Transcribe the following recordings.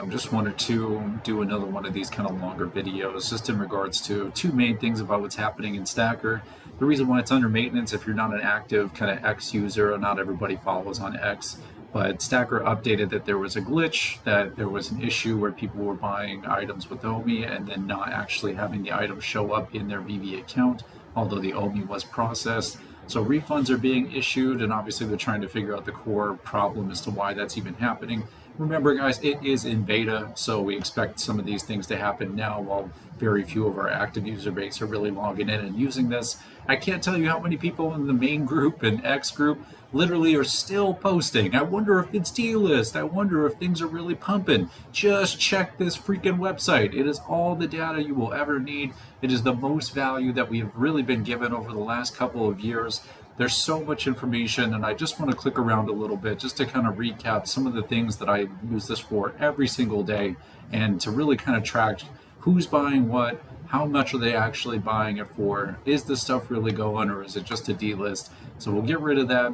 Just wanted to do another one of these kind of longer videos just in regards to two main things about what's happening in Stackr. The reason why it's under maintenance, if you're not an active kind of X user, not everybody follows on X, but Stackr updated that there was a glitch, that there was an issue where people were buying items with OMI and then not actually having the item show up in their VeVe account, although the OMI was processed. So refunds are being issued, and obviously they're trying to figure out the core problem as to why that's even happening. Remember, guys, it is in beta, so we expect some of these things to happen now while very few of our active user base are really logging in and using this. I can't tell you how many people in the main group and X group literally are still posting. I wonder if it's D-list. I wonder if things are really pumping. Just check this freaking website. It is all the data you will ever need. It is the most value that we have really been given over the last couple of years. There's so much information, and I just want to click around a little bit just to kind of recap some of the things that I use this for every single day, and to really kind of track who's buying what, how much are they actually buying it for, is this stuff really going, or is it just a D-list? So we'll get rid of that.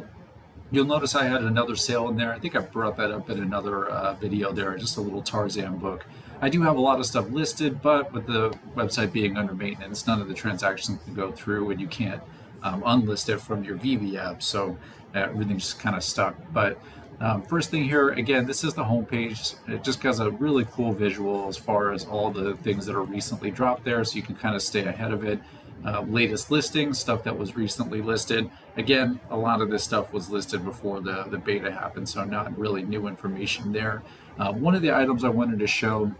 You'll notice I had another sale in there. I think I brought that up in another video there, just a little Tarzan book. I do have a lot of stuff listed, but with the website being under maintenance, none of the transactions can go through, and you can't unlist it from your VeVe app, so everything's just kind of stuck. But first thing here, again, this is the homepage. It just has a really cool visual as far as all the things that are recently dropped there, so you can kind of stay ahead of it. Latest listings, stuff that was recently listed. Again, a lot of this stuff was listed before the beta happened, so not really new information there. One of the items I wanted to show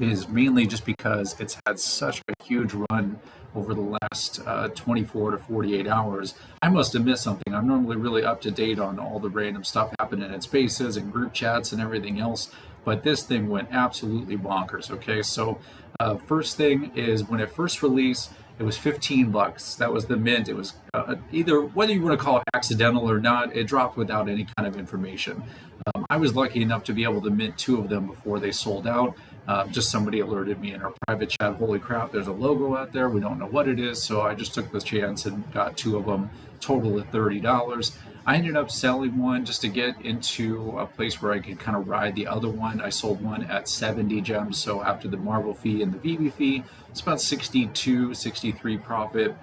is mainly just because it's had such a huge run over the last 24 to 48 hours. I must have missed something. I'm normally really up to date on all the random stuff happening in spaces and group chats and everything else, but this thing went absolutely bonkers. Okay, so first thing is, when it first released, it was $15. That was the mint. It was either, whether you want to call it accidental or not, it dropped without any kind of information. I was lucky enough to be able to mint 2 of them before they sold out. Just somebody alerted me in our private chat, holy crap, there's a logo out there, we don't know what it is. So I just took the chance and got 2 of them, total at $30. I ended up selling one just to get into a place where I could kind of ride the other one. I sold one at 70 gems, so after the Marvel fee and the VeVe fee, it's about 62, 63 profit,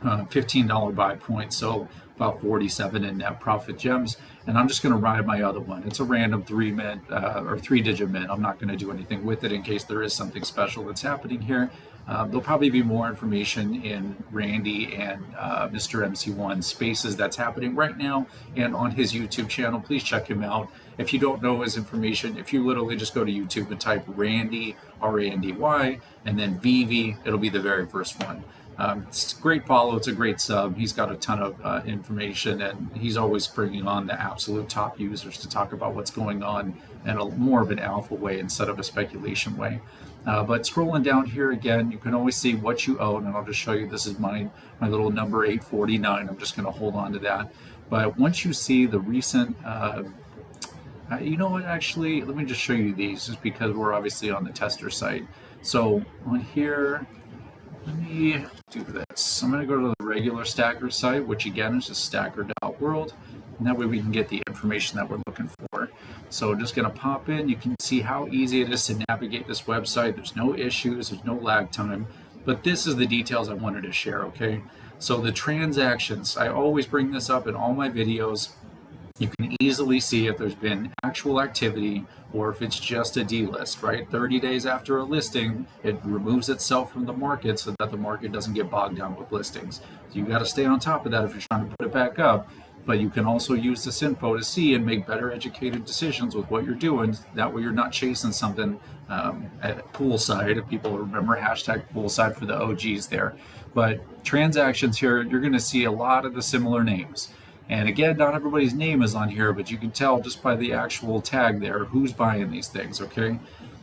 $15 buy point, so about 47 in net profit gems. And I'm just going to ride my other one. It's a random 3-digit mint. I'm not going to do anything with it in case there is something special that's happening here. There'll probably be more information in Randy and Mr. MC1 Spaces that's happening right now, and on his YouTube channel. Please check him out. If you don't know his information, if you literally just go to YouTube and type Randy, R-A-N-D-Y, and then VeVe, it'll be the very first one. It's a great follow. It's a great sub. He's got a ton of information, and he's always bringing on the absolute top users to talk about what's going on in a more of an alpha way instead of a speculation way. But scrolling down here again, you can always see what you own, and I'll just show you. This is my little number 849. I'm just going to hold on to that. But once you see the recent, you know what? Actually, let me just show you these, just because we're obviously on the tester site. So on here, let me do this. I'm going to go to the regular Stackr site, which again is just Stackr.World, and that way we can get the information that we're looking for. So just going to pop in. You can see how easy it is to navigate this website. There's no issues, there's no lag time, but this is the details I wanted to share, okay? So the transactions, I always bring this up in all my videos. You can easily see if there's been actual activity or if it's just a D-list, right? 30 days after a listing, it removes itself from the market so that the market doesn't get bogged down with listings. So you got to stay on top of that if you're trying to put it back up. But you can also use this info to see and make better educated decisions with what you're doing. That way you're not chasing something at poolside. If people remember hashtag poolside for the OGs there. But transactions here, you're going to see a lot of the similar names. And again, not everybody's name is on here, but you can tell just by the actual tag there who's buying these things, okay?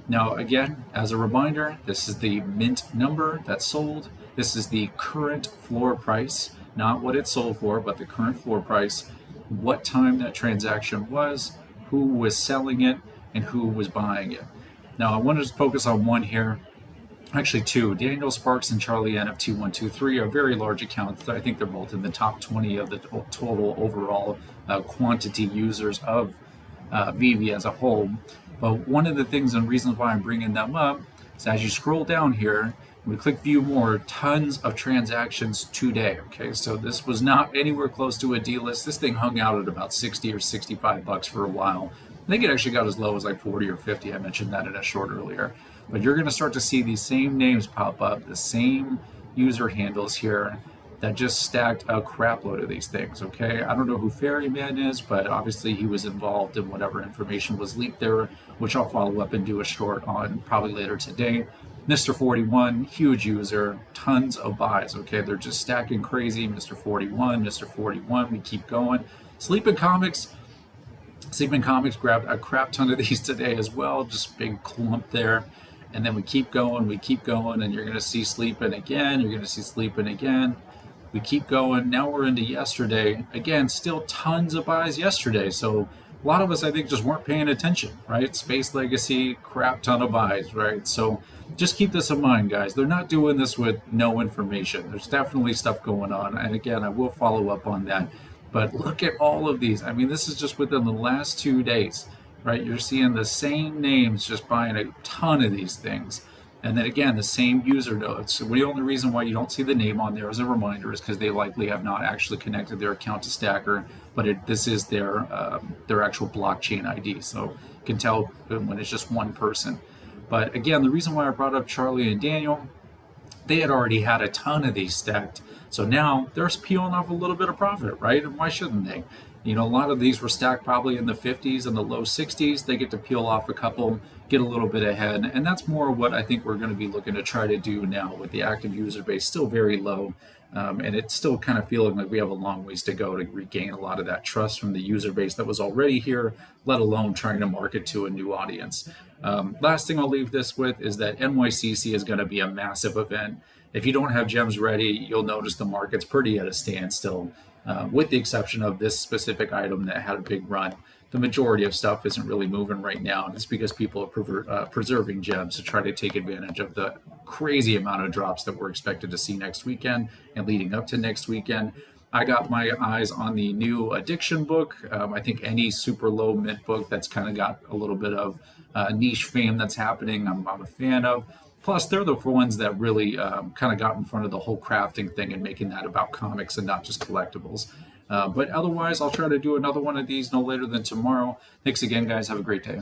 Now, again, as a reminder, this is the mint number that's sold. This is the current floor price, not what it sold for, but the current floor price, what time that transaction was, who was selling it, and who was buying it. Now, I want to just focus on one here. Actually 2. Daniel Sparks and Charlie NFT123 are very large accounts. I think they're both in the top 20 of the total overall quantity users of VeVe as a whole. But one of the things and reasons why I'm bringing them up is as you scroll down here, we click view more, tons of transactions today. Okay, so this was not anywhere close to a D list. This thing hung out at about 60 or 65 bucks for a while. I think it actually got as low as like 40 or 50. I mentioned that in a short earlier. But you're going to start to see these same names pop up, the same user handles here that just stacked a crap load of these things. Okay, I don't know who Ferryman is, but obviously he was involved in whatever information was leaked there, which I'll follow up and do a short on probably later today. Mr. 41, huge user, tons of buys. Okay, they're just stacking crazy. Mr. 41, Mr. 41, we keep going. Sleeping Comics grabbed a crap ton of these today as well, just big clump there. And then we keep going, and you're going to see Sleeping again, you're going to see Sleeping again. We keep going. Now we're into yesterday. Again, still tons of buys yesterday. So a lot of us, I think, just weren't paying attention, right? Space Legacy, crap ton of buys, right? So just keep this in mind, guys. They're not doing this with no information. There's definitely stuff going on. And again, I will follow up on that. But look at all of these. I mean, this is just within the last 2 days, right? You're seeing the same names just buying a ton of these things. And then again, the same user nodes. So the only reason why you don't see the name on there as a reminder is because they likely have not actually connected their account to Stackr, but this is their actual blockchain ID. So you can tell when it's just one person. But again, the reason why I brought up Charlie and Daniel, they had already had a ton of these stacked. So now they're peeling off a little bit of profit, right? And why shouldn't they? You know, a lot of these were stacked probably in the 50s and the low 60s. They get to peel off a couple, get a little bit ahead. And that's more what I think we're going to be looking to try to do now with the active user base still very low. And it's still kind of feeling like we have a long ways to go to regain a lot of that trust from the user base that was already here, let alone trying to market to a new audience. Last thing I'll leave this with is that NYCC is going to be a massive event. If you don't have gems ready, you'll notice the market's pretty at a standstill. With the exception of this specific item that had a big run. The majority of stuff isn't really moving right now, and it's because people are preserving gems to try to take advantage of the crazy amount of drops that we're expected to see next weekend and leading up to next weekend. I got my eyes on the new addiction book. I think any super low mint book that's kind of got a little bit of niche fame that's happening, I'm a fan of. Plus, they're the ones that really kind of got in front of the whole crafting thing and making that about comics and not just collectibles. But otherwise, I'll try to do another one of these no later than tomorrow. Thanks again, guys. Have a great day.